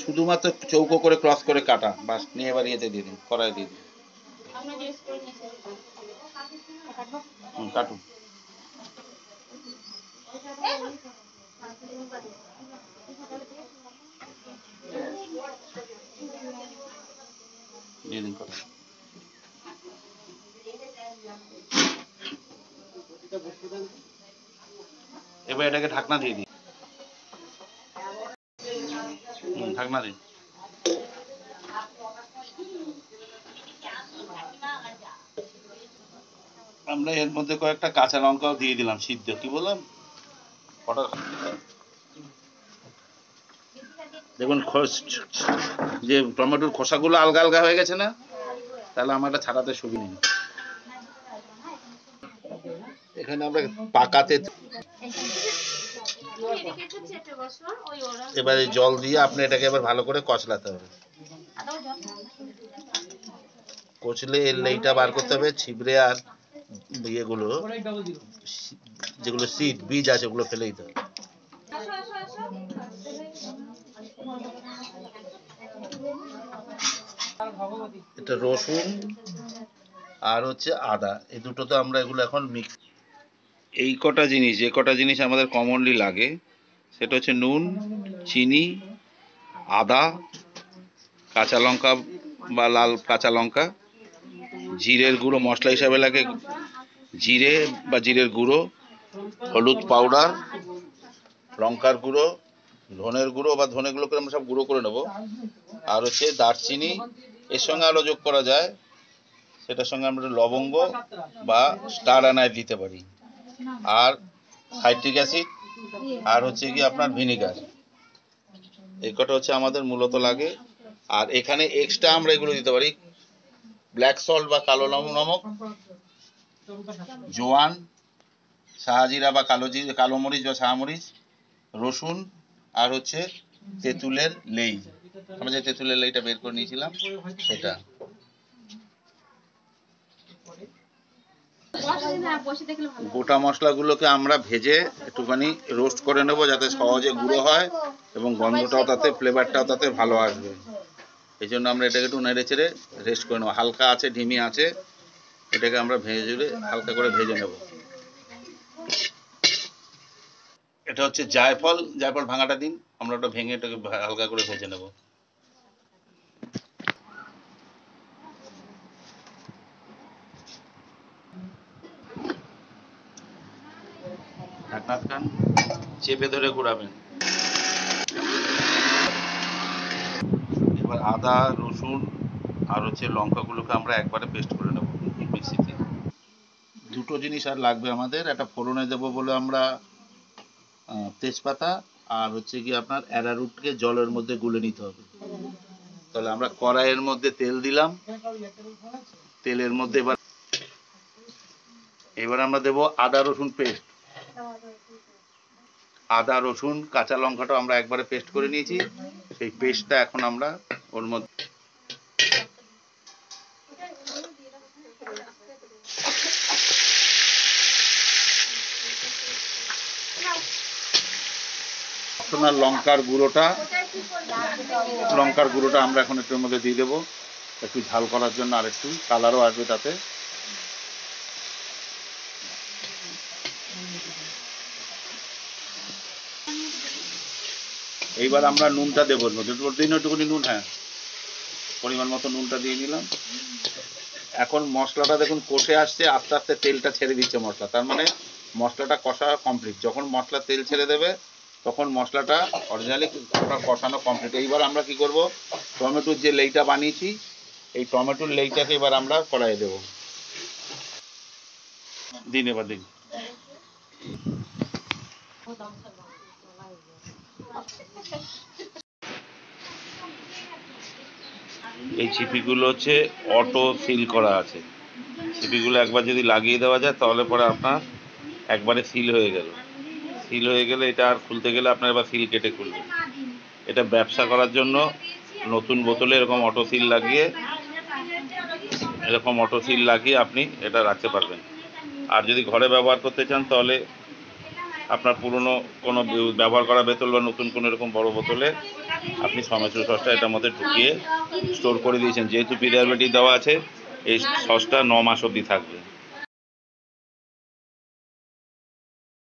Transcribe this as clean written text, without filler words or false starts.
শুধুমাত্র চৌকো করে ক্রস করে কাটা, বাস নিয়ে এবার ইয়েতে দিয়ে দিন, কড়াই দিয়ে দিন। কাটুন। দিয়ে দিন কড়াই। এবার এটাকে ঢাকনা দিয়ে দিন। ঢাকনা দিন। আমরা এর মধ্যে কয়েকটা কাঁচা লঙ্কাও দিয়ে দিলাম সিদ্ধ, কি বললাম কটা। দেখুন যে টমেটোর খোসাগুলো আলগা আলগা হয়ে গেছে না, তাহলে আমার এটা ছাড়াতে সুবিধা নেই। এখানে আমরা পাকাতে এবারে জল দিয়ে আপনি এটাকে এবার ভালো করে কচলাতে হবে। কচলে এর লেইটা বার করতে হবে, ছিবড়ে আর ইয়েগুলো যেগুলো সিড বীজ আছে ওগুলো ফেলে দিতে হবে। এটা রসুন আর হচ্ছে আদা, এই দুটো তো আমরা এগুলো এখন মিক্স। এই কটা জিনিস, যে কটা জিনিস আমাদের কমনলি লাগে সেটা হচ্ছে নুন, চিনি, আদা, কাঁচা লঙ্কা বা লাল কাঁচা লঙ্কা, জিরের গুঁড়ো মশলা হিসাবে লাগে জিরে বা জিরের গুঁড়ো, হলুদ পাউডার, লঙ্কার গুঁড়ো, ধনের গুঁড়ো বা ধনেগুলোকে আমরা সব গুঁড়ো করে নেব, আর হচ্ছে দারচিনি। এর সঙ্গে আরও যোগ করা যায়, সেটার সঙ্গে আমরা লবঙ্গ বা স্টার আনায় দিতে পারি, আর সাইট্রিক অ্যাসিড, আর হচ্ছে কি আপনার ভিনিগার। এই কটা হচ্ছে আমাদের মূলত লাগে। আর এখানে এক্সট্রা আমরা এগুলো দিতে পারি, ব্ল্যাক সল্ট বা কালো নমক, জোয়ান, শাহজিরা বা কালো মরিচ বা শাহমরিচ, রসুন, আর হচ্ছে তেঁতুলের লেই। আমরা যে তেঁতুলের লেইটা বের করে নিয়েছিলাম সেটা। গোটা মশলাগুলোকে আমরা ভেজে একটুখানি রোস্ট করে নেব যাতে সহজে গুঁড়ো হয় এবং গন্ধটাও তাতে, ফ্লেভারটাও তাতে ভালো আসবে। এই জন্য আমরা এটাকে একটু নেড়ে চেড়ে রেস্ট করে নেব। হালকা আছে, ঢিমি আছে, এটাকে আমরা ভেজে হালকা করে ভেজে নেব। এটা হচ্ছে জায়ফল, জায়ফল ভাঙাটা দিন, আমরা ওটা ভেঙে এটাকে হালকা করে ভেজে নেব। ঢাকনা চেপে ধরে ঘোরাবেন। এবার আদা, রসুন আর হচ্ছে লঙ্কাগুলোকে আমরা একবারে পেস্ট করে নেব মিক্সিতে। দুটো জিনিস আর লাগবে আমাদের, একটা ফোড়নে দেবো বলে আমরা তেজপাতা, আর হচ্ছে কি আপনার অ্যারারুটকে জলের মধ্যে গুলে নিতে হবে। তাহলে আমরা কড়াইয়ের মধ্যে তেল দিলাম, তেলের মধ্যে এবার আমরা দেবো আদা রসুন পেস্ট। আদা রসুন কাঁচা লঙ্কাটা আমরা একবারে পেস্ট করে নিয়েছি, সেই পেস্টটা এখন আমরা ওর মধ্যে লঙ্কার গুঁড়োটা আমরা এখন একটুর মধ্যে দিয়ে দেবো, একটু ঝাল করার জন্য, আর একটু কালারও আসবে তাতে। এইবার আমরা নুনটা দেবো, একটুখানি নুন, হ্যাঁ পরিমাণ মতো নুনটা দিয়ে নিলাম। এখন মশলাটা দেখুন কষে আসছে, আস্তে আস্তে তেলটা ছেড়ে দিচ্ছে মশলা, তার মানে মশলাটা কষা কমপ্লিট। যখন মশলা তেল ছেড়ে দেবে তখন মশলাটা অরিজিনালি কষানো কমপ্লিট। এইবার আমরা কি করব, টমেটোর যে লেইটা বানিয়েছি এই টমেটোর লেইটাকে এবার আমরা কড়াইয়ে দেবো। দিন এবার দিন। এই ছিপিগুলো হচ্ছে অটো সিল করা আছে, ছিপিগুলো একবার যদি লাগিয়ে দেওয়া যায় তাহলে পরে আপনার একবারে সিল হয়ে গেল। সিল হয়ে গেলে এটা আর খুলতে গেলে আপনার এবার সিল কেটে খুলবে। এটা ব্যবসা করার জন্য নতুন বোতলে এরকম অটো সিল লাগিয়ে আপনি এটা রাখতে পারবেন। আর যদি ঘরে ব্যবহার করতে চান তাহলে আপনার পুরনো কোনো ব্যবহার করা বোতল বা নতুন কোনো এরকম বড় বোতলে আপনি সমেশ্বর সসটা এটার মধ্যে ঢুকিয়ে স্টোর করে দিয়েছেন। যেহেতু প্রিজারভেটিভ দেওয়া আছে, এই সসটা 9 মাস অবধি থাকবে।